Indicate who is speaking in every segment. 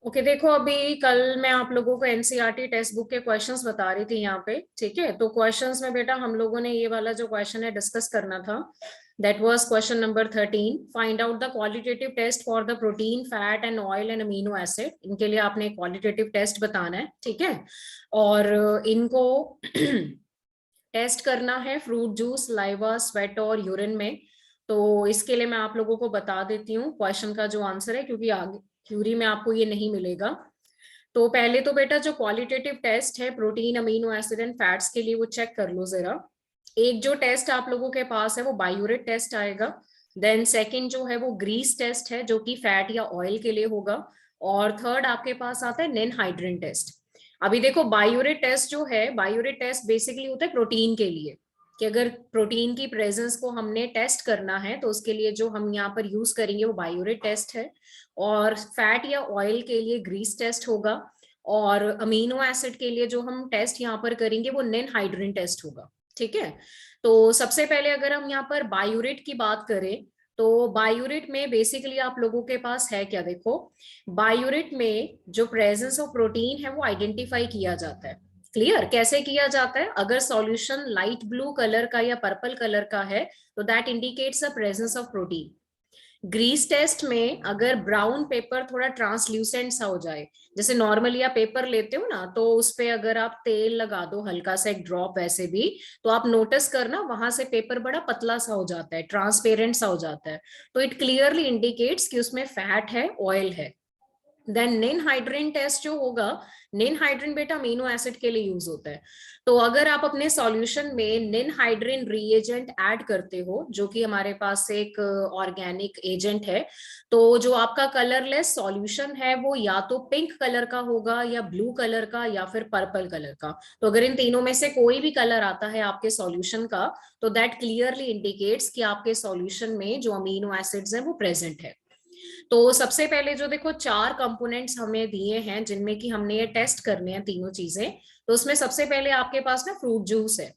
Speaker 1: Okay देखो, अभी कल मैं आप लोगों को एनसीईआरटी टेक्स्ट बुक के क्वेश्चंस बता रही थी यहाँ पे। ठीक है, तो क्वेश्चंस में बेटा हम लोगों ने ये वाला जो क्वेश्चन है डिस्कस करना था। That was question number 13। Find out the qualitative test for the protein, fat and oil and amino acid. इनके लिए आपने क्वालिटेटिव टेस्ट बताना है, ठीक है। और इनको टेस्ट करना है फ्रूट जूस, लाइवा, स्वेट और यूरिन में। तो इसके लिए मैं आप लोगों को बता देती हूँ क्वेश्चन का जो आंसर है, क्योंकि आगे थ्योरी में आपको ये नहीं मिलेगा। तो पहले तो बेटा जो क्वालिटेटिव टेस्ट है protein, amino acid and fats के लिए, वो चेक कर लो जरा। एक जो टेस्ट आप लोगों के पास है वो बायोरेट टेस्ट आएगा। देन सेकंड जो है वो ग्रीस टेस्ट है, जो कि फैट या ऑयल के लिए होगा। और थर्ड आपके पास आता है नेन हाइड्रेन टेस्ट। अभी देखो, बायोरेट टेस्ट जो है, बायोरेट टेस्ट बेसिकली होता है प्रोटीन के लिए, कि अगर प्रोटीन की प्रेजेंस को हमने टेस्ट करना है तो उसके लिए जो हम यहाँ पर यूज करेंगे वो बायोरेट टेस्ट है। और फैट या ऑयल के लिए ग्रीस टेस्ट होगा। और अमीनो एसिड के लिए जो हम टेस्ट यहाँ पर करेंगे वो नेन हाइड्रेन टेस्ट होगा। ठीक है। तो सबसे पहले अगर हम यहाँ पर बायोरेट की बात करें, तो बायोरेट में बेसिकली आप लोगों के पास है क्या, देखो। बायोरेट में जो प्रेजेंस ऑफ प्रोटीन है वो आइडेंटिफाई किया जाता है। क्लियर? कैसे किया जाता है? अगर सॉल्यूशन लाइट ब्लू कलर का या पर्पल कलर का है तो that indicates the presence of protein. Grease test में अगर ब्राउन पेपर थोड़ा ट्रांसल्यूसेंट सा हो जाए, जैसे नॉर्मली आप पेपर लेते हो ना, तो उस पे अगर आप तेल लगा दो हल्का सा, एक ड्रॉप ऐसे भी, तो आप नोटिस करना वहां से पेपर बड़ा पतला सा हो जाता है, ट्रांसपेरेंट सा हो जाता है। तो इट क्लियरली इंडिकेट्स कि उसमें फैट है, ऑयल है। देन निन हाइड्रेन टेस्ट जो होगा, निन हाइड्रेन बेटा अमीनो एसिड के लिए यूज होता है। तो अगर आप अपने सॉल्यूशन में निन हाइड्रेन रिएजेंट ऐड करते हो, जो कि हमारे पास एक ऑर्गेनिक एजेंट है, तो जो आपका कलरलेस सॉल्यूशन है वो या तो पिंक कलर का होगा, या ब्लू कलर का, या फिर पर्पल कलर का। तो अगर इन तीनों में से कोई भी कलर आता है आपके सॉल्यूशन का, तो दैट क्लियरली इंडिकेट्स कि आपके सॉल्यूशन में जो अमीनो एसिड्स हैं वो प्रेजेंट है। तो सबसे पहले जो देखो, चार कंपोनेंट्स हमें दिए हैं जिनमें कि हमने ये टेस्ट करने हैं तीनों चीजें। तो उसमें सबसे पहले आपके पास ना फ्रूट जूस है।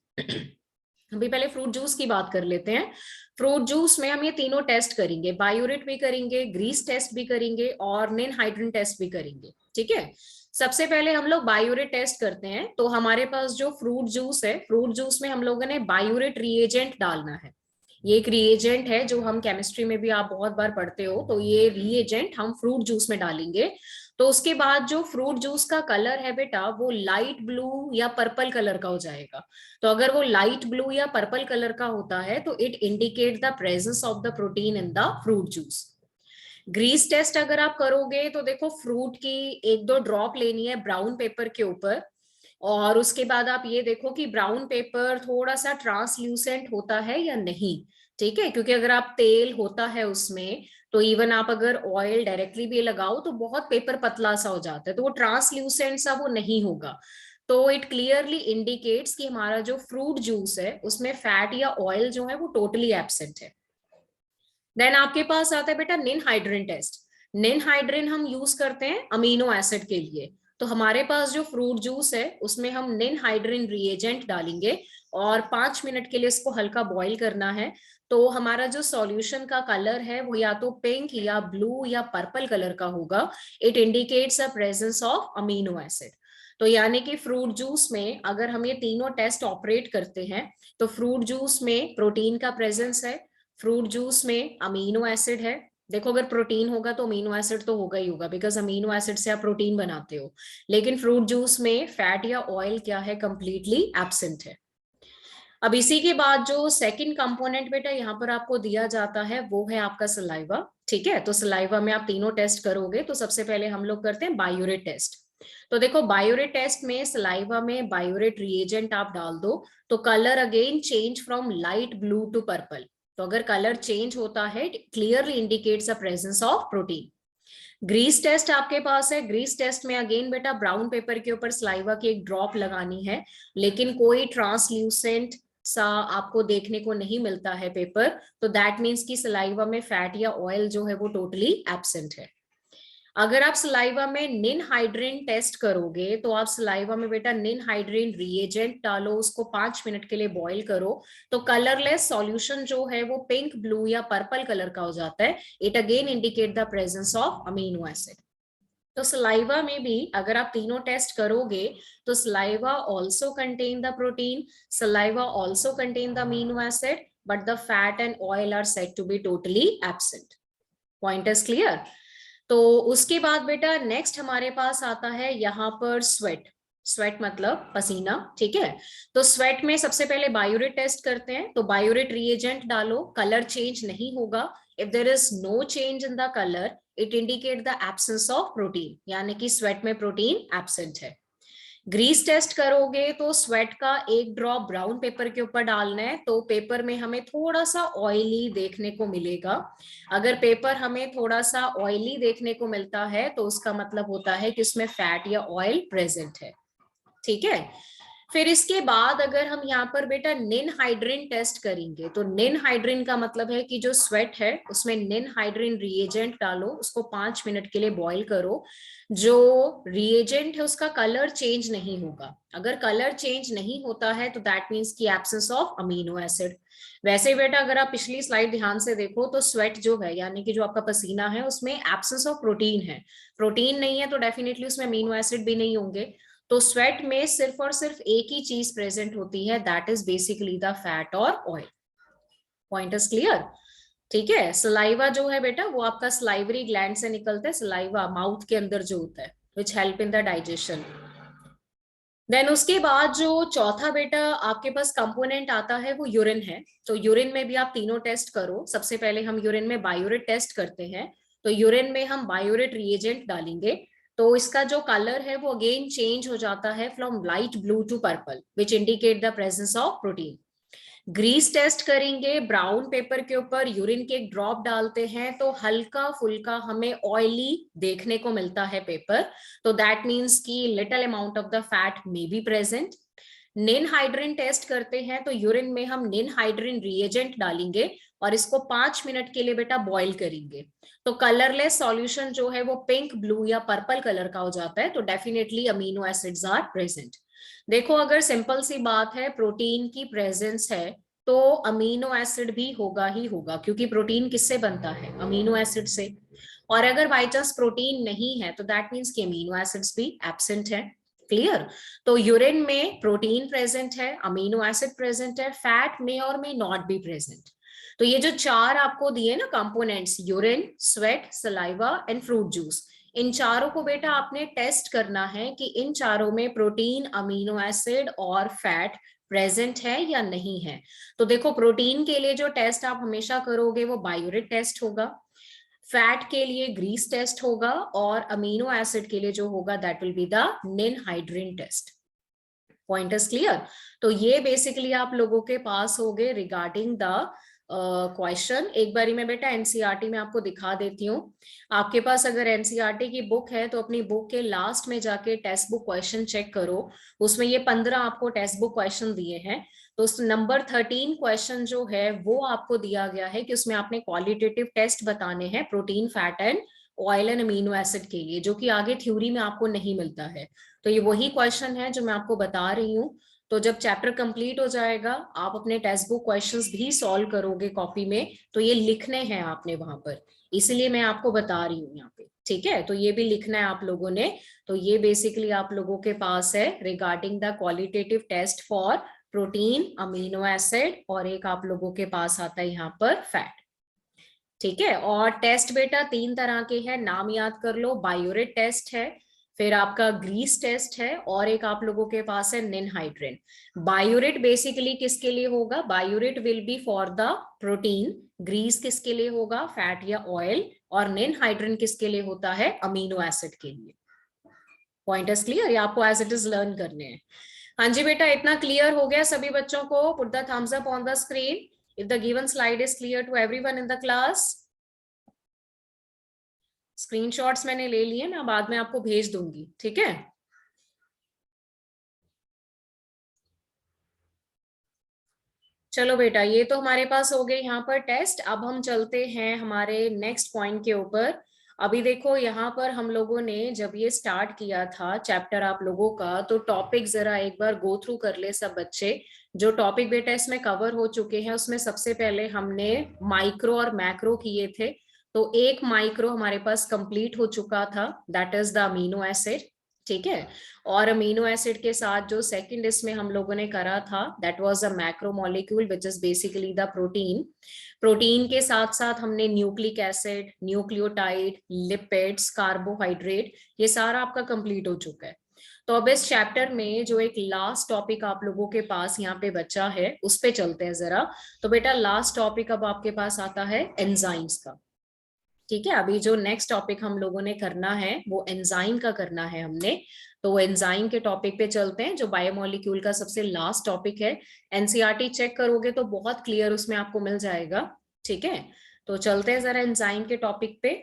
Speaker 1: अभी पहले फ्रूट जूस की बात कर लेते हैं। फ्रूट जूस में हम ये तीनों टेस्ट करेंगे, बायोरेट भी करेंगे, ग्रीस टेस्ट भी करेंगे, और नेन हाइड्रेन टेस्ट भी करेंगे। ठीक है। सबसे पहले हम लोग बायोरेट टेस्ट करते हैं। तो हमारे पास जो फ्रूट जूस है, फ्रूट जूस में हम लोगों ने बायोरेट रिएजेंट डालना है। ये एक रिएजेंट है जो हम केमिस्ट्री में भी आप बहुत बार पढ़ते हो। तो ये रिएजेंट हम फ्रूट जूस में डालेंगे। तो उसके बाद जो फ्रूट जूस का कलर है बेटा, वो लाइट ब्लू या पर्पल कलर का हो जाएगा। तो अगर वो लाइट ब्लू या पर्पल कलर का होता है तो it indicate the presence of the protein in the fruit juice. Grease test अगर आप करोगे तो देखो, फ्रूट की एक दो ड्रॉप लेनी है ब्राउन पेपर के ऊपर। और उसके बाद आप ये देखो कि ब्राउन पेपर थोड़ा सा ट्रांसल्यूसेंट होता है या नहीं। ठीक है, क्योंकि अगर आप तेल होता है उसमें, तो इवन आप अगर ऑयल डायरेक्टली भी लगाओ तो बहुत पेपर पतला सा हो जाता है, तो वो ट्रांसल्यूसेंट सा वो नहीं होगा। तो इट क्लियरली इंडिकेट्स कि हमारा जो फ्रूट जूस है उसमें फैट या ऑयल जो है वो टोटली एब्सेंट है। देन आपके पास आता है बेटा निन हाइड्रेन टेस्ट। निन हाइड्रेन हम यूज करते हैं अमीनो एसिड के लिए। तो हमारे पास जो फ्रूट जूस है उसमें हम निन हाइड्रेन रिएजेंट डालेंगे, और 5 मिनट के लिए इसको हल्का बॉईल करना है। तो हमारा जो सॉल्यूशन का कलर है वो या तो पिंक या ब्लू या पर्पल कलर का होगा। It indicates a presence of amino acid. तो यानी कि फ्रूट जूस में अगर हम ये तीनों टेस्ट ऑपरेट करते हैं, तो फ्रूट जूस में प्रोटीन का प्रेजेंस है, फ्रूट जूस में अमीनो एसिड है। देखो, अगर प्रोटीन होगा तो अमीनो एसिड तो होगा ही होगा, बिकॉज अमीनो एसिड से आप प्रोटीन बनाते हो। लेकिन फ्रूट जूस में फैट या ऑयल क्या है, कंप्लीटली एब्सेंट है। अब इसी के बाद जो सेकंड कंपोनेंट बेटा यहाँ पर आपको दिया जाता है वो है आपका सलाइवा। ठीक है, तो सलाइवा में आप तीनों टेस्ट करोगे। तो सबसे पहले हम लोग करते हैं बायोरेट टेस्ट। तो देखो, बायोरेट टेस्ट में सलाइवा में बायोरेट रिएजेंट आप डाल दो, तो colour again change from light blue to purple. तो अगर कलर चेंज होता है, clearly indicates the presence of protein. Grease test आपके पास है। ग्रीस टेस्ट में अगेन बेटा ब्राउन पेपर के ऊपर सलाइवा की एक ड्रॉप लगानी है, लेकिन कोई ट्रांसल्यूसेंट सा आपको देखने को नहीं मिलता है पेपर। तो दैट मीन्स कि सलाइवा में फैट या ऑयल जो है वो टोटली एब्सेंट है। अगर आप सलाइवा में निन हाइड्रेन टेस्ट करोगे, तो आप सलाइवा में बेटा निन हाइड्रेन रिएजेंट डालो, उसको 5 मिनट के लिए बॉईल करो। तो कलरलेस सॉल्यूशन जो है वो पिंक, ब्लू या पर्पल कलर का हो जाता है। It again indicate the presence of amino acid. तो सलाइवा में भी अगर आप तीनों टेस्ट करोगे तो saliva also contain the protein, saliva also contain the amino acid, but the fat and oil are said to be totally absent. Point is clear. तो उसके बाद बेटा नेक्स्ट हमारे पास आता है यहाँ पर स्वेट। स्वेट मतलब पसीना, ठीक है। तो स्वेट में सबसे पहले बायोरेट टेस्ट करते हैं। तो बायोरेट रिएजेंट डालो, कलर चेंज नहीं होगा। If there is no change in the colour it indicate the absence of protein, यानी कि स्वेट में प्रोटीन एब्सेंट है। ग्रीस टेस्ट करोगे तो स्वेट का एक ड्रॉप ब्राउन पेपर के ऊपर डालना है, तो पेपर में हमें थोड़ा सा ऑयली देखने को मिलेगा। अगर पेपर हमें थोड़ा सा ऑयली देखने को मिलता है तो उसका मतलब होता है कि उसमें फैट या ऑयल प्रेजेंट है, ठीक है। फिर इसके बाद अगर हम यहाँ पर बेटा निनहाइड्रिन टेस्ट करेंगे, तो निनहाइड्रिन का मतलब है कि जो स्वेट है उसमें निनहाइड्रिन रिएजेंट डालो, उसको 5 मिनट के लिए बॉईल करो। जो रिएजेंट है उसका कलर चेंज नहीं होगा। अगर कलर चेंज नहीं होता है तो दैट मीन्स की एब्सेंस ऑफ अमीनो एसिड। वैसे बेटा अगर आप पिछली स्लाइड ध्यान से देखो तो स्वेट जो है यानी कि जो आपका पसीना है उसमें एब्सेंस ऑफ प्रोटीन है। प्रोटीन नहीं है तो डेफिनेटली उसमें अमीनो एसिड भी नहीं होंगे। तो स्वेट में सिर्फ और सिर्फ एक ही चीज प्रेजेंट होती है, that is basically the fat और ऑयल। पॉइंट इज क्लियर, ठीक है। सलाइवा जो है बेटा वो आपका सलाइवरी ग्लैंड से निकलता है, सलाइवा माउथ के अंदर जो होता है, which help in the digestion. Then उसके बाद जो चौथा बेटा आपके पास कंपोनेंट आता है वो यूरिन है। तो यूरिन में भी आप तीनों टेस्ट करो। सबसे पहले हम यूरिन में बायोरेट टेस्ट करते हैं। तो यूरिन में हम बायोरेट रिएजेंट डालेंगे, तो इसका जो कलर है वो अगेन चेंज हो जाता है from light blue to purple, which indicate the presence of protein. Grease test करेंगे, ब्राउन पेपर के ऊपर यूरिन के एक ड्रॉप डालते हैं तो हल्का फुल्का हमें ऑयली देखने को मिलता है पेपर, तो दैट मीन्स की little amount of the fat may be present. Ninhydrin test करते हैं तो यूरिन में हम निनहाइड्रिन रिएजेंट डालेंगे और इसको 5 मिनट के लिए बेटा बॉईल करेंगे। तो कलरलेस सॉल्यूशन जो है वो पिंक, ब्लू या पर्पल कलर का हो जाता है, तो definitely amino acids are present. देखो अगर सिंपल सी बात है, प्रोटीन की प्रेजेंस है तो अमीनो एसिड भी होगा ही होगा, क्योंकि प्रोटीन किससे बनता है, अमीनो एसिड से। और अगर बाई चांस प्रोटीन नहीं है तो दैट मीन्स कि अमीनो एसिड्स भी एब्सेंट है। क्लियर। तो यूरिन में प्रोटीन प्रेजेंट है, अमीनो एसिड प्रेजेंट है, फैट में और में नॉट बी प्रेजेंट। तो ये जो चार आपको दिए ना components, urine, sweat, saliva and fruit juice, इन चारों को बेटा आपने टेस्ट करना है कि इन चारों में प्रोटीन, अमीनो एसिड और फैट प्रेजेंट है या नहीं है। तो देखो प्रोटीन के लिए जो टेस्ट आप हमेशा करोगे वो बायोरेट टेस्ट होगा, फैट के लिए ग्रीस टेस्ट होगा और अमीनो एसिड के लिए जो होगा that will be the ninhydrin test. Point is clear. तो ये बेसिकली आप लोगों के पास हो गए रिगार्डिंग द क्वेश्चन। एक बारी मैं बेटा एनसीईआरटी में आपको दिखा देती हूँ। आपके पास अगर एनसीईआरटी की बुक है तो अपनी बुक के लास्ट में जाके टेक्स्ट बुक क्वेश्चन चेक करो, उसमें ये 15 आपको टेक्स्ट बुक क्वेश्चन दिए हैं। तो उस नंबर 13 क्वेश्चन जो है वो आपको दिया गया है कि उसमें आपने क्वालिटेटिव टेस्ट बताने हैं protein, fat and oil and amino acid के लिए, जो कि आगे थ्योरी में आपको नहीं मिलता है। तो ये वही क्वेश्चन है जो मैं आपको बता रही हूँ। तो जब चैप्टर कंप्लीट हो जाएगा आप अपने टेक्स्ट बुक क्वेश्चंस भी सॉल्व करोगे कॉपी में, तो ये लिखने हैं आपने वहां पर, इसलिए मैं आपको बता रही हूँ यहाँ पे, ठीक है। तो ये भी लिखना है आप लोगों ने। तो ये बेसिकली आप लोगों के पास है regarding the qualitative test for protein, amino acid, और एक आप लोगों के पास आता है यहाँ पर फैट, ठीक है। और टेस्ट बेटा 3 तरह के हैं, नाम याद कर लो। बायोरेट टेस्ट है, फिर आपका ग्रीस टेस्ट है, और एक आप लोगों के पास है निनहाइड्रिन। बायोरेट बेसिकली किसके लिए होगा, biuret will be for the protein, grease किसके लिए होगा, फैट या ऑयल, और निनहाइड्रिन किसके लिए होता है, अमीनो एसिड के लिए। पॉइंट इज क्लियर, ये आपको एज इट इज लर्न करने हैं। हाँ जी बेटा, इतना क्लियर हो गया सभी बच्चों को? Put the thumbs up on the screen if the given slide is clear to everyone in the class. Screenshots मैंने ले लिए, मैं बाद में आपको भेज दूंगी, ठीक है। चलो बेटा, ये तो हमारे पास हो गए यहाँ पर टेस्ट। अब हम चलते हैं हमारे नेक्स्ट पॉइंट के ऊपर। अभी देखो यहाँ पर हम लोगों ने जब ये स्टार्ट किया था चैप्टर आप लोगों का, तो टॉपिक जरा एक बार गो थ्रू कर ले सब बच्चे। जो टॉपिक बेटा इसमें कवर हो चुके हैं उसमें सबसे पहले हमने माइक्रो और मैक्रो किए थे। तो एक माइक्रो हमारे पास कंप्लीट हो चुका था, that is the amino acid, ठीक है। और अमीनो एसिड के साथ जो सेकंड इसमें हम लोगों ने करा था, that was a macromolecule which is basically the protein. Protein के साथ साथ हमने nucleic acid, nucleotide, lipids, carbohydrate, ये सारा आपका कंप्लीट हो चुका है। तो अब इस चैप्टर में जो एक लास्ट टॉपिक आप लोगों के पास यहाँ पे बचा है उस पे चलते हैं जरा। तो बेटा लास्ट टॉपिक अब आपके पास आता है एंजाइम्स का, ठीक है। अभी जो नेक्स्ट टॉपिक हम लोगों ने करना है वो एंजाइम का करना है हमने। तो एंजाइम के टॉपिक पे चलते हैं, जो बायोमोलिक्यूल का सबसे लास्ट टॉपिक है। एनसीईआरटी चेक करोगे तो बहुत क्लियर उसमें आपको मिल जाएगा, ठीक है। तो चलते हैं जरा एंजाइम के टॉपिक पे।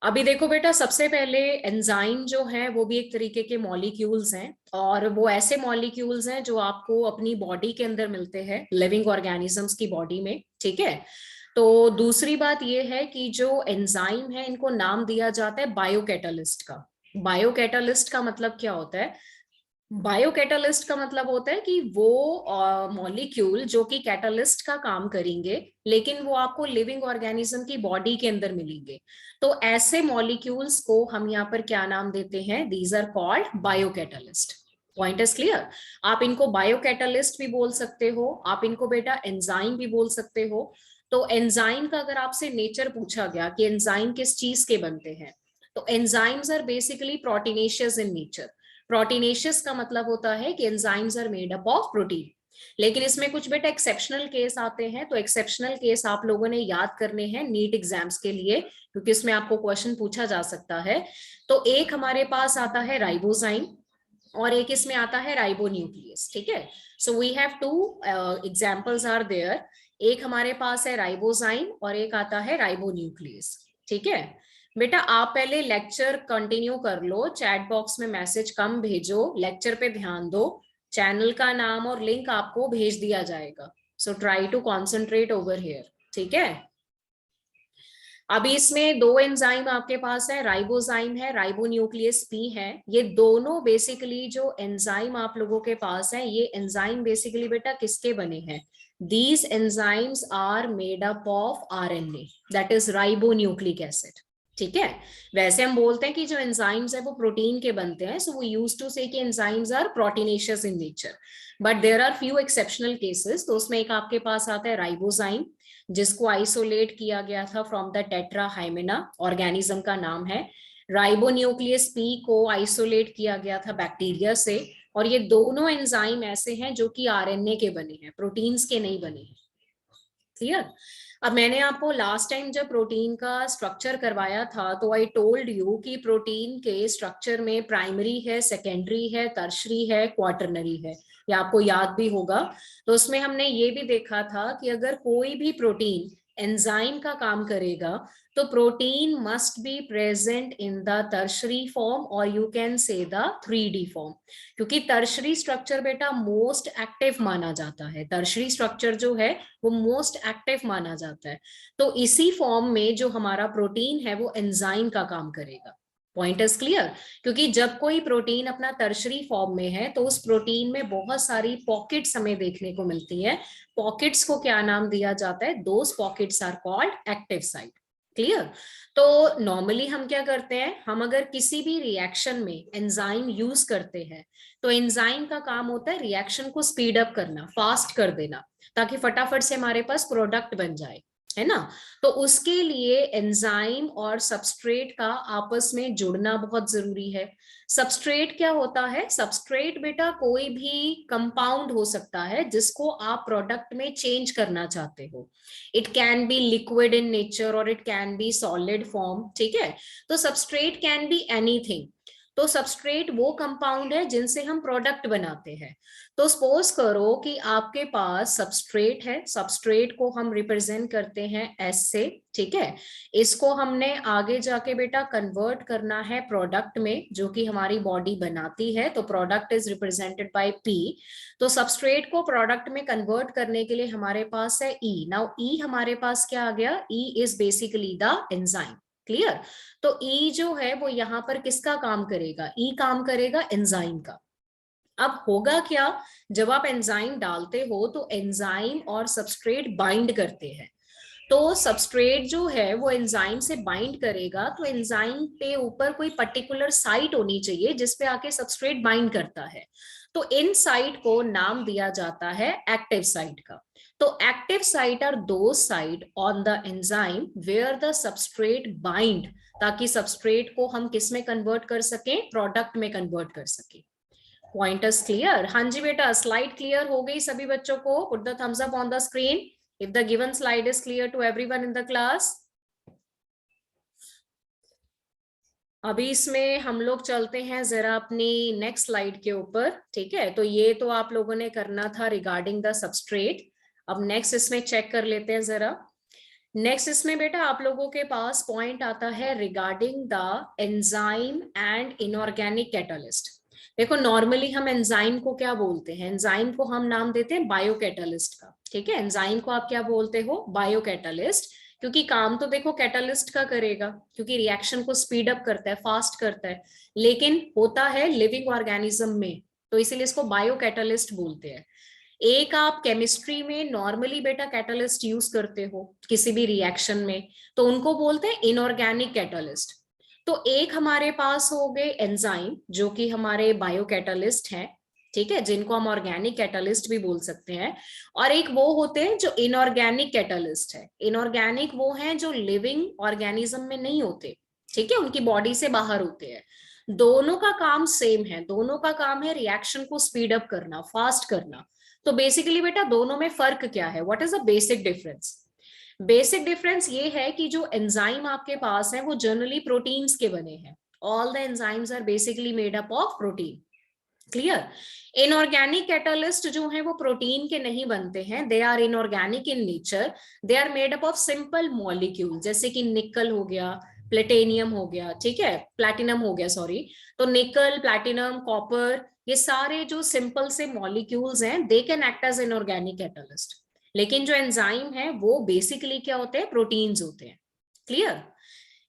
Speaker 1: अभी देखो बेटा, सबसे पहले एंजाइम जो है वो भी एक तरीके के मॉलिक्यूल्स हैं, और वो ऐसे मॉलिक्यूल्स हैं जो आपको अपनी बॉडी के अंदर मिलते हैं, लिविंग ऑर्गेनिजम्स की बॉडी में, ठीक है। तो दूसरी बात ये है कि जो एंजाइम है इनको नाम दिया जाता है बायोकैटालिस्ट का। बायोकैटालिस्ट का मतलब क्या होता है? बायोकैटालिस्ट का मतलब होता है कि वो मॉलिक्यूल जो कि कैटालिस्ट का काम करेंगे, लेकिन वो आपको लिविंग ऑर्गेनिज्म की बॉडी के अंदर मिलेंगे। तो ऐसे मॉलिक्यूल्स को हम यहाँ पर क्या नाम देते हैं? These are called biocatalyst. Point is clear? आप इनको बायोकैटालिस्ट भी बोल सकते हो, आप इनको बेटा एंजाइम भी बोल सकते हो। तो एंजाइम का अगर आपसे नेचर पूछा गया कि एंजाइम किस चीज के बनते हैं, तो enzymes are basically proteinaceous in nature. Proteinaceous का मतलब होता है कि enzymes are made up of protein. लेकिन इसमें कुछ बेटा एक्सेप्शनल केस आते हैं, तो एक्सेप्शनल केस आप लोगों ने याद करने हैं नीट एग्जाम्स के लिए, क्योंकि इसमें आपको क्वेश्चन पूछा जा सकता है। तो एक हमारे पास आता है राइबोजाइम, और एक इसमें आता है राइबोन्यूक्लियस, ठीक है। So we have two examples are there. एक हमारे पास है राइबोजाइम और एक आता है राइबोन्यूक्लियस, ठीक है। बेटा आप पहले लेक्चर कंटिन्यू कर लो, चैट बॉक्स में मैसेज कम भेजो, लेक्चर पे ध्यान दो। चैनल का नाम और लिंक आपको भेज दिया जाएगा, so try to concentrate over here, ठीक है। अभी इसमें दो एंजाइम आपके पास है, राइबोजाइम है, राइबोन्यूक्लियस पी है। ये दोनों बेसिकली जो एंजाइम आप लोगों के पास है, ये एंजाइम बेसिकली बेटा किसके बने हैं? These enzymes are made up of RNA, that is ribonucleic acid, ठीक है। वैसे हम बोलते हैं कि जो एंजाइम्स है वो प्रोटीन के बनते हैं, so we use to say कि enzymes are proteinaceous in nature, but there are few exceptional cases. तो उसमें एक आपके पास आता है राइबोजाइम, जिसको आइसोलेट किया गया था फ्रॉम द टेट्रा हाइमेना, ऑर्गेनिज्म का नाम है। राइबोन्यूक्लियस पी को आइसोलेट किया गया था बैक्टीरिया से। और ये दोनों एंजाइम ऐसे हैं जो कि आरएनए के बने हैं, प्रोटीन्स के नहीं बने हैं, क्लियर। अब मैंने आपको लास्ट टाइम जब प्रोटीन का स्ट्रक्चर करवाया था तो आई टोल्ड यू कि प्रोटीन के स्ट्रक्चर में प्राइमरी है, सेकेंडरी है, टर्शरी है, क्वाटरनरी है, ये आपको याद भी होगा। तो उसमें हमने ये भी देखा था कि अगर कोई भी प्रोटीन एंजाइम का काम करेगा तो protein must be present in the tertiary form, और you can say the 3D form, क्योंकि टर्शरी स्ट्रक्चर बेटा मोस्ट एक्टिव माना जाता है। टर्शरी स्ट्रक्चर जो है वो मोस्ट एक्टिव माना जाता है। तो इसी फॉर्म में जो हमारा प्रोटीन है वो एंजाइम का काम करेगा। Point is clear? क्योंकि जब कोई प्रोटीन अपना टर्शरी फॉर्म में है तो उस प्रोटीन में बहुत सारी पॉकेट्स हमें देखने को मिलती है। पॉकेट्स को क्या नाम दिया जाता है? Those pockets are called active site, clear. तो नॉर्मली हम क्या करते हैं, हम अगर किसी भी रिएक्शन में एंजाइम यूज करते हैं तो एंजाइम का काम होता है रिएक्शन को स्पीड अप करना, फास्ट कर देना, ताकि फटाफट से हमारे पास प्रोडक्ट बन जाए, है ना। तो उसके लिए एंजाइम और सबस्ट्रेट का आपस में जुड़ना बहुत जरूरी है। सबस्ट्रेट क्या होता है? सबस्ट्रेट बेटा कोई भी कंपाउंड हो सकता है जिसको आप प्रोडक्ट में चेंज करना चाहते हो। It can be liquid in nature और it can be solid form, ठीक है। तो सबस्ट्रेट कैन बी एनीथिंग। तो सबस्ट्रेट वो कंपाउंड है जिनसे हम प्रोडक्ट बनाते हैं। तो सपोज करो कि आपके पास सबस्ट्रेट है, सबस्ट्रेट को हम रिप्रेजेंट करते हैं एस से, ठीक है। इसको हमने आगे जाके बेटा कन्वर्ट करना है प्रोडक्ट में जो कि हमारी बॉडी बनाती है, तो product is represented by P. तो सबस्ट्रेट को प्रोडक्ट में कन्वर्ट करने के लिए हमारे पास है ई। नाउ ई हमारे पास क्या आ गया? E is basically the enzyme, clear. तो ई जो है वो यहाँ पर किसका काम करेगा? ई काम करेगा एंजाइम का। अब होगा क्या, जब आप एंजाइम डालते हो तो एंजाइम और सबस्ट्रेट बाइंड करते हैं। तो सबस्ट्रेट जो है वो एंजाइम से बाइंड करेगा, तो एंजाइम पे ऊपर कोई पर्टिकुलर साइट होनी चाहिए जिसपे आके सबस्ट्रेट बाइंड करता है। तो इन साइट को नाम दिया जाता है एक्टिव साइट का। तो एक्टिव साइट आर दो site on the enzyme where the substrate bind, ताकि सबस्ट्रेट को हम किस में कन्वर्ट कर सकें, प्रोडक्ट में कन्वर्ट कर सकें। Pointers clear? हाँ जी बेटा, स्लाइड क्लियर हो गई सभी बच्चों को? Put the thumbs up on the screen if the given slide is clear to everyone in the class. अभी इसमें हम लोग चलते हैं जरा अपनी नेक्स्ट स्लाइड के ऊपर, ठीक है? तो ये तो आप लोगों ने करना था रिगार्डिंग द सबस्ट्रेट। अब नेक्स्ट इसमें चेक कर लेते हैं जरा। नेक्स्ट इसमें बेटा आप लोगों के पास पॉइंट आता है regarding the enzyme and inorganic catalyst. देखो नॉर्मली हम एंजाइम को क्या बोलते हैं? एंजाइम को हम नाम देते हैं बायोकैटालिस्ट का, ठीक है? एंजाइम को आप क्या बोलते हो? बायोकैटालिस्ट। क्योंकि काम तो देखो कैटालिस्ट का करेगा, क्योंकि रिएक्शन को स्पीड अप करता है, फास्ट करता है, लेकिन होता है लिविंग ऑर्गेनिज्म में, तो इसीलिए इसको बायोकैटालिस्ट बोलते हैं। एक आप केमिस्ट्री में नॉर्मली बेटा कैटालिस्ट यूज करते हो किसी भी रिएक्शन में, तो उनको बोलते हैं इनऑर्गेनिक कैटालिस्ट। तो एक हमारे पास हो गए एंजाइम जो कि हमारे बायोकैटालिस्ट हैं, ठीक है, जिनको हम ऑर्गेनिक कैटालिस्ट भी बोल सकते हैं। और एक वो होते हैं जो इनऑर्गेनिक कैटालिस्ट है। इनऑर्गेनिक वो हैं जो लिविंग ऑर्गेनिज्म में नहीं होते, ठीक है, उनकी बॉडी से बाहर होते हैं। दोनों का काम सेम है, दोनों का काम है रिएक्शन को स्पीड अप करना, फास्ट करना। तो बेसिकली बेटा दोनों में फर्क क्या है? What is the basic difference? Basic difference ये है कि जो एंजाइम आपके पास है वो जनरली प्रोटीन्स के बने हैं। All the enzymes are basically made up of protein. Clear? Inorganic catalyst जो है वो प्रोटीन के नहीं बनते हैं, they are inorganic in nature, they are made up of simple molecule, जैसे कि निकल हो गया, प्लेटेनियम हो गया, ठीक है, प्लैटिनम हो गया, सॉरी। तो निकल, प्लैटिनम, कॉपर, ये सारे जो सिंपल से मॉलिक्यूल्स हैं, they can act as inorganic catalyst. लेकिन जो एंजाइम है वो बेसिकली क्या होते हैं? प्रोटीन्स होते हैं। क्लियर?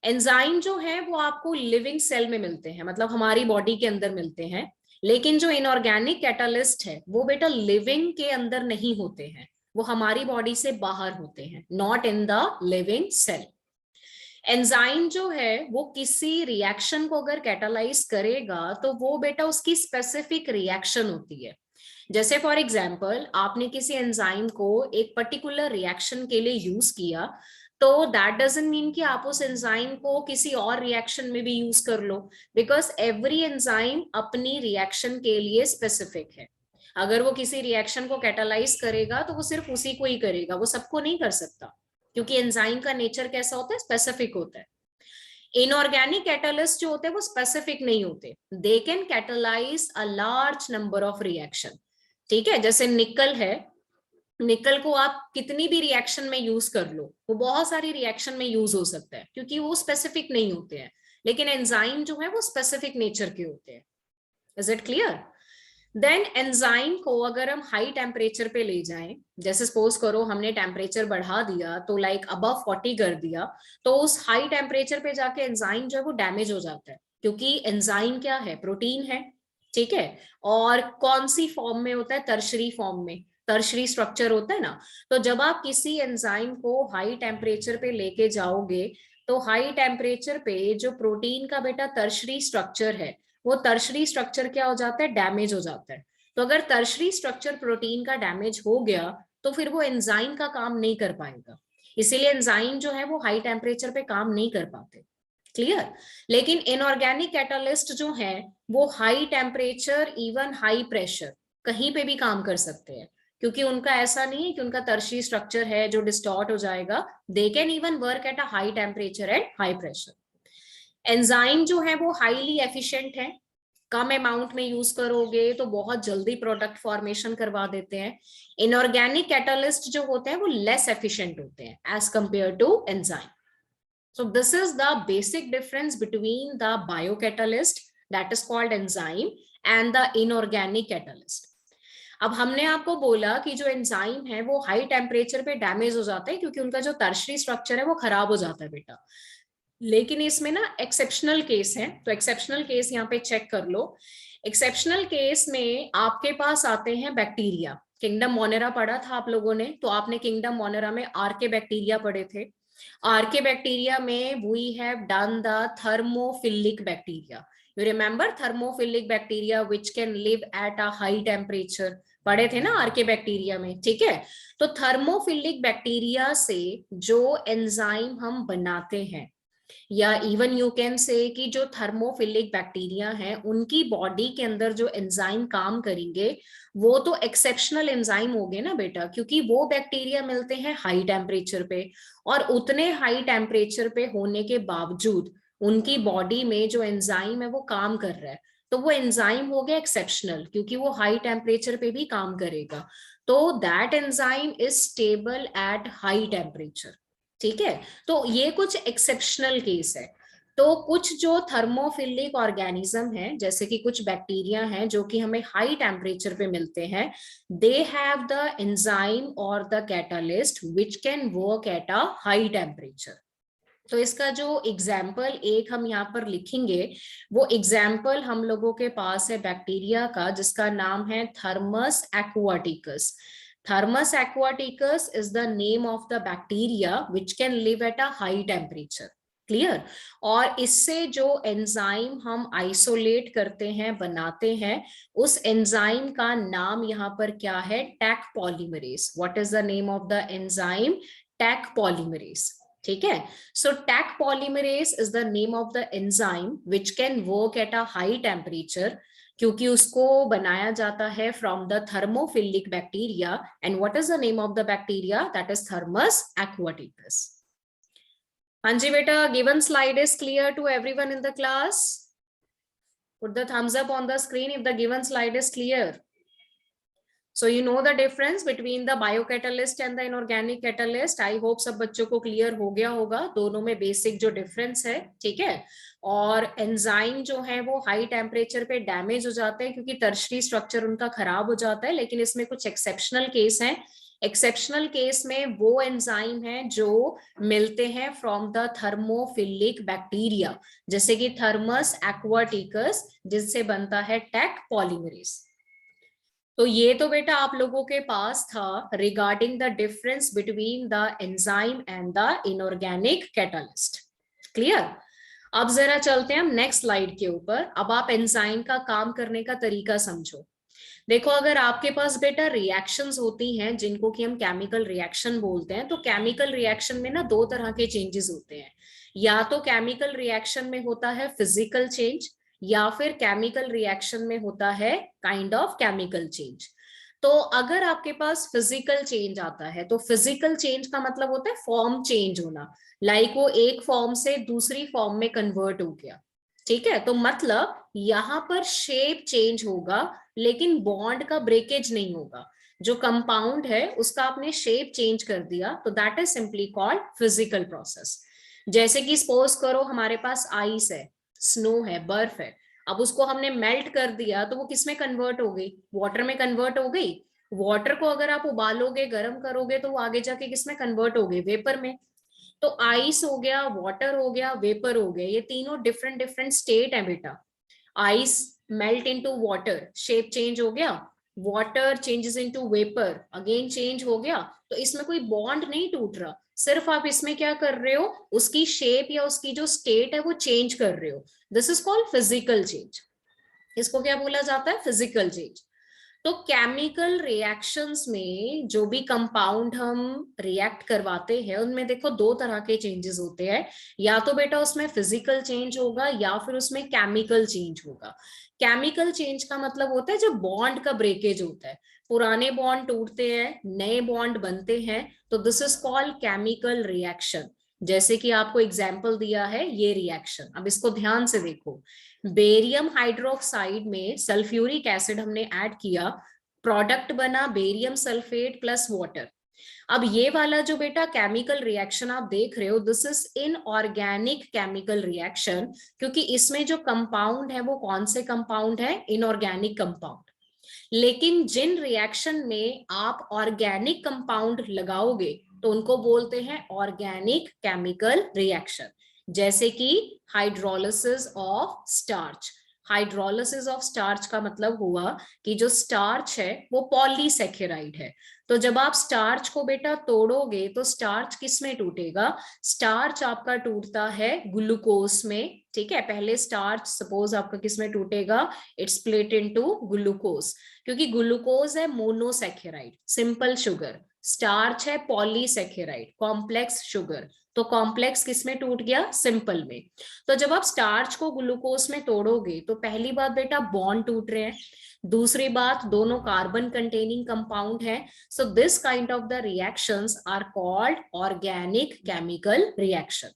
Speaker 1: एंजाइम जो है वो आपको लिविंग सेल में मिलते हैं, मतलब हमारी बॉडी के अंदर मिलते हैं। लेकिन जो इनऑर्गेनिक कैटालिस्ट है वो बेटा लिविंग के अंदर नहीं होते हैं, वो हमारी बॉडी से बाहर होते हैं, not in the living cell. Enzyme जो है वो किसी रिएक्शन को अगर कैटालाइज करेगा तो वो बेटा उसकी स्पेसिफिक रिएक्शन होती है। जैसे फॉर एग्जाम्पल आपने किसी एंजाइम को एक पर्टिकुलर रिएक्शन के लिए यूज किया, तो दैट डजंट मीन कि आप उस एंजाइम को किसी और रिएक्शन में भी यूज कर लो, बिकॉज एवरी एंजाइम अपनी रिएक्शन के लिए स्पेसिफिक है। अगर वो किसी रिएक्शन को कैटालाइज करेगा तो वो सिर्फ उसी को ही करेगा, वो सबको नहीं कर सकता, क्योंकि एंजाइम का नेचर कैसा होता है? स्पेसिफिक होता है। इनऑर्गेनिक कैटालिस्ट जो होते हैं वो स्पेसिफिक नहीं होते, they can catalyse a large number of reaction, ठीक है? जैसे निकल है, निकल को आप कितनी भी रिएक्शन में यूज कर लो, वो बहुत सारी रिएक्शन में यूज हो सकता है, क्योंकि वो स्पेसिफिक नहीं होते हैं। लेकिन एंजाइम जो है वो स्पेसिफिक नेचर के होते हैं। Is it clear? Then enzyme को अगर हम हाई टेम्परेचर पे ले जाएं, जैसे सपोज करो हमने टेम्परेचर बढ़ा दिया, तो लाइक अबव 40 कर दिया, तो उस हाई टेम्परेचर पे जाके एंजाइम जो है वो डैमेज हो जाता है, क्योंकि एंजाइम क्या है? प्रोटीन है, ठीक है? और कौन सी फॉर्म में होता है? टर्शरी फॉर्म में, टर्शरी स्ट्रक्चर होता है ना। तो जब आप किसी एंजाइम को हाई टेम्परेचर पे लेके जाओगे, तो हाई टेम्परेचर पे जो प्रोटीन का बेटा टर्शरी स्ट्रक्चर है, वो टर्शरी स्ट्रक्चर क्या हो जाता है? डैमेज हो जाता है। तो अगर टर्शरी स्ट्रक्चर प्रोटीन का डैमेज हो गया तो फिर वो एंजाइम का काम नहीं कर पाएगा, इसीलिए एंजाइम जो है वो हाई टेम्परेचर पे काम नहीं कर पाते। क्लियर? लेकिन इनऑर्गेनिक कैटालिस्ट जो है वो high temperature, even high pressure, कहीं पे भी काम कर सकते हैं, क्योंकि उनका ऐसा नहीं है कि उनका टर्शरी स्ट्रक्चर है जो डिस्टॉर्ट हो जाएगा। They can even work at a high temperature and high pressure. Enzyme जो है वो हाईली एफिशिएंट है, कम अमाउंट में यूज करोगे तो बहुत जल्दी प्रोडक्ट फॉर्मेशन करवा देते हैं। इनऑर्गेनिक कैटालिस्ट जो होते हैं वो लेस एफिशिएंट होते हैं as compare to enzyme. So this is the basic difference between the biocatalyst, that is called enzyme, and the inorganic catalyst. अब हमने आपको बोला कि जो एंजाइम है वो हाई टेम्परेचर पे डैमेज हो जाता है, क्योंकि उनका जो टर्शरी स्ट्रक्चर है वो खराब हो जाता है बेटा। लेकिन इसमें ना एक्सेप्शनल केस है, तो एक्सेप्शनल केस यहाँ पे चेक कर लो। एक्सेप्शनल केस में आपके पास आते हैं बैक्टीरिया, किंगडम मोनेरा पढ़ा था आप लोगों ने, तो आपने किंगडम मोनेरा में आर्के बैक्टीरिया पढ़े थे। आर्के बैक्टीरिया में we have done the thermophilic bacteria. You remember thermophilic bacteria which can live at a high temperature, पढ़े थे ना आर्के बैक्टीरिया में, ठीक है। तो थर्मोफिलिक बैक्टीरिया से जो एंजाइम हम बनाते हैं, या इवन यू कैन से कि जो थर्मोफिलिक बैक्टीरिया हैं उनकी बॉडी के अंदर जो एंजाइम काम करेंगे वो तो एक्सेप्शनल एंजाइम हो गए ना बेटा, क्योंकि वो बैक्टीरिया मिलते हैं हाई टेम्परेचर पे, और उतने हाई टेम्परेचर पे होने के बावजूद उनकी बॉडी में जो एंजाइम है वो काम कर रहा है, तो वो एंजाइम हो गया एक्सेप्शनल, क्योंकि वो हाई टेम्परेचर पे भी काम करेगा। तो that enzyme is stable at high temperature, ठीक है। तो ये कुछ एक्सेप्शनल केस है। तो कुछ जो थर्मोफिलिक ऑर्गेनिज्म है, जैसे कि कुछ बैक्टीरिया हैं जो कि हमें हाई टेम्परेचर पे मिलते हैं, दे हैव द एंजाइम और the catalyst which can work at a high temperature. तो इसका जो एग्जाम्पल एक हम यहाँ पर लिखेंगे, वो एग्जाम्पल हम लोगों के पास है बैक्टीरिया का जिसका नाम है thermos aquaticus. Thermus aquaticus is the name of the bacteria which can live at a high temperature. Clear. और इससे जो एंजाइम हम आइसोलेट करते हैं, बनाते हैं, उस एंजाइम का नाम यहाँ पर क्या है, Taq polymerase. What is the name of the enzyme, Taq polymerase, ठीक है। So Taq polymerase is the name of the enzyme which can work at a high temperature, क्योंकि उसको बनाया जाता है from the thermophilic bacteria. And what is the name of the bacteria, that is Thermus aquaticus. हाँ जी बेटा, given slide is clear to everyone in the class? Put the thumbs up on the screen if the given slide is clear. So you know the difference between the biocatalyst and the inorganic catalyst. I hope सब बच्चों को clear हो गया होगा दोनों में basic जो difference है, ठीक है। और एंजाइम जो है वो हाई टेम्परेचर पे डैमेज हो जाते हैं क्योंकि टर्शरी स्ट्रक्चर उनका खराब हो जाता है, लेकिन इसमें कुछ एक्सेप्शनल केस हैं। एक्सेप्शनल केस में वो एंजाइम है जो मिलते हैं फ्रॉम द थर्मोफिलिक बैक्टीरिया, जैसे कि थर्मस एक्वाटिकस जिससे बनता है टैक पॉलीमरेज। तो ये तो बेटा आप लोगों के पास था regarding the difference between the enzyme and the inorganic catalyst. Clear. अब जरा चलते हैं हम नेक्स्ट स्लाइड के ऊपर। अब आप एंजाइम का काम करने का तरीका समझो। देखो, अगर आपके पास बेटा रिएक्शंस होती हैं जिनको कि हम केमिकल रिएक्शन बोलते हैं, तो केमिकल रिएक्शन में ना दो तरह के चेंजेस होते हैं। या तो केमिकल रिएक्शन में होता है फिजिकल चेंज, या फिर केमिकल रिएक्शन में होता है काइंड ऑफ केमिकल चेंज। तो अगर आपके पास फिजिकल चेंज आता है, तो फिजिकल चेंज का मतलब होता है फॉर्म चेंज होना, लाइक वो एक फॉर्म से दूसरी फॉर्म में कन्वर्ट हो गया, ठीक है। तो मतलब यहां पर शेप चेंज होगा लेकिन बॉन्ड का ब्रेकेज नहीं होगा। जो कंपाउंड है उसका आपने शेप चेंज कर दिया, तो that is simply called physical process. जैसे कि सपोज करो हमारे पास आइस है, स्नो है, बर्फ है। अब उसको हमने मेल्ट कर दिया तो वो किसमें कन्वर्ट हो गई, वाटर में कन्वर्ट हो गई। वाटर को अगर आप उबालोगे, गर्म करोगे, तो वो आगे जाके किसमें कन्वर्ट हो गई, वेपर में। तो आइस हो गया, वाटर हो गया, वेपर हो गया, ये तीनों डिफरेंट डिफरेंट स्टेट है बेटा। Ice melt into water, shape change हो गया। Water changes into vapour, again change हो गया। तो इसमें कोई बॉन्ड नहीं टूट रहा, सिर्फ आप इसमें क्या कर रहे हो, उसकी शेप या उसकी जो स्टेट है वो चेंज कर रहे हो। This is called physical change. इसको क्या बोला जाता है, फिजिकल चेंज। तो केमिकल रिएक्शंस में जो भी कंपाउंड हम रिएक्ट करवाते हैं उनमें देखो दो तरह के चेंजेस होते हैं। या तो बेटा उसमें फिजिकल चेंज होगा या फिर उसमें केमिकल चेंज होगा। केमिकल चेंज का मतलब होता है जब बॉन्ड का ब्रेकेज होता है, पुराने बॉन्ड टूटते हैं, नए बॉन्ड बनते हैं, तो this is called chemical reaction. जैसे कि आपको एग्जाम्पल दिया है ये रिएक्शन, अब इसको ध्यान से देखो। बेरियम हाइड्रोक्साइड में सल्फ्यूरिक एसिड हमने ऐड किया, प्रोडक्ट बना बेरियम सल्फेट प्लस वाटर। अब ये वाला जो बेटा केमिकल रिएक्शन आप देख रहे हो, this is inorganic chemical reaction, क्योंकि इसमें जो कंपाउंड है वो कौन से कंपाउंड है, इनऑर्गेनिक कंपाउंड। लेकिन जिन रिएक्शन में आप ऑर्गेनिक कंपाउंड लगाओगे तो उनको बोलते हैं ऑर्गेनिक केमिकल रिएक्शन। जैसे कि hydrolysis of starch. Hydrolysis of starch का मतलब हुआ कि जो स्टार्च है वो पॉलीसेकेराइड है। तो जब आप स्टार्च को बेटा तोड़ोगे तो स्टार्च किस में टूटेगा? स्टार्च आपका टूटता है ग्लूकोज में, ठीक है। पहले स्टार्च सपोज आपका किस में टूटेगा? इट्स स्प्लिट इनटू ग्लूकोज, क्योंकि ग्लूकोज है मोनोसेकेराइड सिंपल शुगर, स्टार्च है पॉलीसेकेराइड कॉम्प्लेक्स शुगर। तो कॉम्प्लेक्स किस में टूट गया? सिंपल में। तो जब आप स्टार्च को ग्लूकोज में तोड़ोगे तो पहली बात बेटा बॉन्ड टूट रहे हैं, दूसरी बात दोनों कार्बन कंटेनिंग कंपाउंड है। So this kind of the reactions are called organic chemical reaction.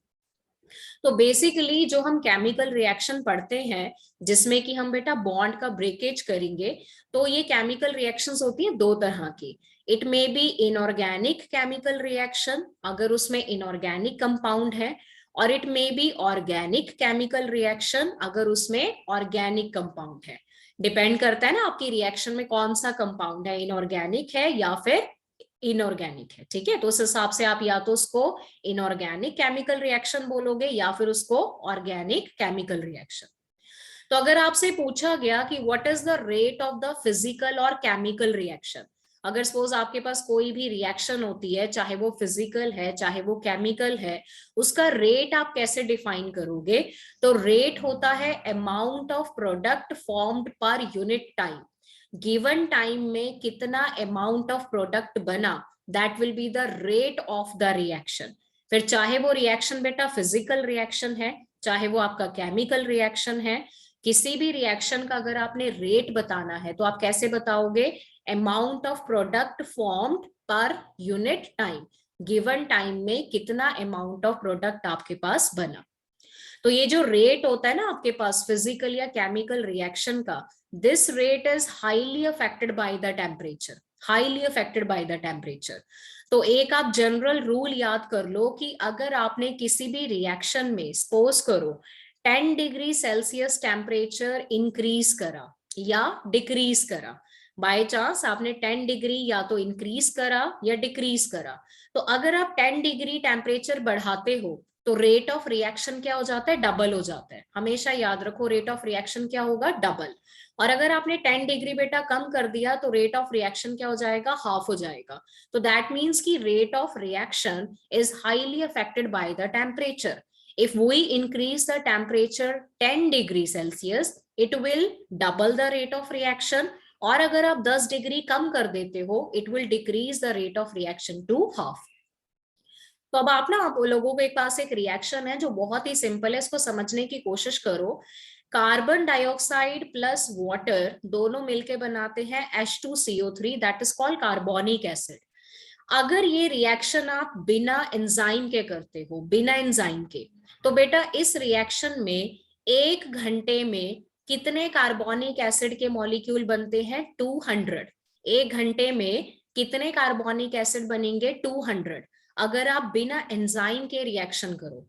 Speaker 1: तो बेसिकली जो हम केमिकल रिएक्शन पढ़ते हैं जिसमें कि हम बेटा बॉन्ड का ब्रेकेज करेंगे, तो ये केमिकल रिएक्शंस होती है दो तरह की। It may be inorganic chemical reaction अगर उसमें इनऑर्गेनिक कंपाउंड है, और it may be organic chemical reaction अगर उसमें ऑर्गेनिक कंपाउंड है। डिपेंड करता है ना आपकी रिएक्शन में कौन सा कंपाउंड है, इनऑर्गेनिक है या फिर इनऑर्गेनिक है, ठीक है। तो उस हिसाब से आप या तो उसको इनऑर्गेनिक केमिकल रिएक्शन बोलोगे या फिर उसको ऑर्गेनिक केमिकल रिएक्शन। तो अगर आपसे पूछा गया कि what is the rate of the physical और केमिकल रिएक्शन, अगर सपोज आपके पास कोई भी रिएक्शन होती है, चाहे वो फिजिकल है चाहे वो केमिकल है, उसका रेट आप कैसे डिफाइन करोगे? तो रेट होता है amount of product formed per unit time. Given time में कितना अमाउंट ऑफ प्रोडक्ट बना, that will be the rate of the reaction. फिर चाहे वो रिएक्शन बेटा फिजिकल रिएक्शन है चाहे वो आपका केमिकल रिएक्शन है, किसी भी रिएक्शन का अगर आपने रेट बताना है तो आप कैसे बताओगे? Amount of product formed per unit time, given time में कितना अमाउंट ऑफ प्रोडक्ट आपके पास बना। तो ये जो रेट होता है ना आपके पास फिजिकल या केमिकल रिएक्शन का, this rate is highly affected by the temperature, highly affected by the temperature. तो एक आप जनरल रूल याद कर लो कि अगर आपने किसी भी रिएक्शन में सपोज करो 10 डिग्री सेल्सियस टेम्परेचर इंक्रीज करा या डिक्रीज करा, बाय चांस आपने 10 डिग्री या तो इंक्रीज करा या डिक्रीज करा, तो अगर आप 10 डिग्री टेम्परेचर बढ़ाते हो तो रेट ऑफ रिएक्शन क्या हो जाता है? डबल हो जाता है। हमेशा याद रखो रेट ऑफ रिएक्शन क्या होगा? डबल। और अगर आपने 10 डिग्री बेटा कम कर दिया तो रेट ऑफ रिएक्शन क्या हो जाएगा? हाफ हो जाएगा। तो दैट मीन्स की rate of reaction is highly affected by the temperature. If we increase the temperature 10 degree Celsius, it will double the rate of reaction. और अगर आप 10 डिग्री कम कर देते हो, it will decrease the rate of reaction to half. तो अब आप ना आप लोगों के पास एक रिएक्शन है जो बहुत ही सिंपल है, इसको समझने की कोशिश करो। कार्बन डाइऑक्साइड प्लस वाटर दोनों मिलके बनाते हैं H2CO3, that is called carbonic acid. अगर ये रिएक्शन आप बिना एंजाइम के करते हो, बिना एंजाइम के, तो बेटा इस रिएक्शन में 1 घंटे में कितने कार्बोनिक एसिड के मॉलिक्यूल बनते हैं? 200। 1 घंटे में कितने कार्बोनिक एसिड बनेंगे? 200, अगर आप बिना एंजाइम के रिएक्शन करो।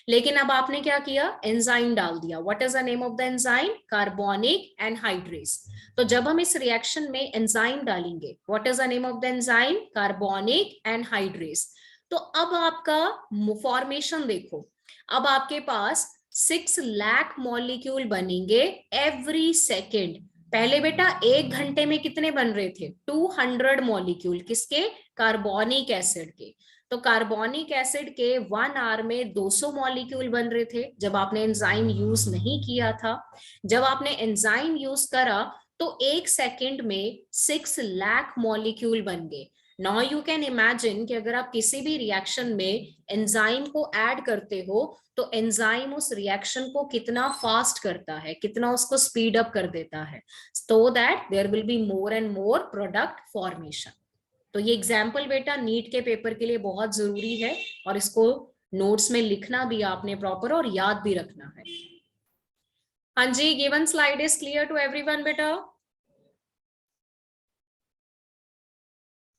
Speaker 1: लेकिन अब आपने क्या किया? एंजाइम डाल दिया। What is the name of the enzyme? Carbonic anhydrase. तो जब हम इस रिएक्शन में एंजाइम डालेंगे, what is the name of the enzyme? Carbonic anhydrase. तो अब आपका फॉर्मेशन देखो, अब आपके पास 6 लाख मॉलिक्यूल बनेंगे एवरी सेकेंड। पहले बेटा 1 घंटे में कितने बन रहे थे? 200 मॉलिक्यूल, किसके? कार्बोनिक एसिड के। तो कार्बोनिक एसिड के 1 आवर में 200 मॉलिक्यूल बन रहे थे जब आपने एंजाइम यूज नहीं किया था। जब आपने एंजाइम यूज करा तो 1 सेकेंड में 6 लाख मॉलिक्यूल बन गए। नाउ यू कैन इमेजिन कि अगर आप किसी भी रिएक्शन में एंजाइम को ऐड करते हो तो एंजाइम उस रिएक्शन को कितना फास्ट करता है, कितना उसको स्पीड अप कर देता है, so that there will be more and more product formation. तो ये एग्जाम्पल बेटा नीट के पेपर के लिए बहुत जरूरी है और इसको नोट्स में लिखना भी आपने प्रॉपर और याद भी रखना है। हाँ जी, given slide is clear to everyone बेटा?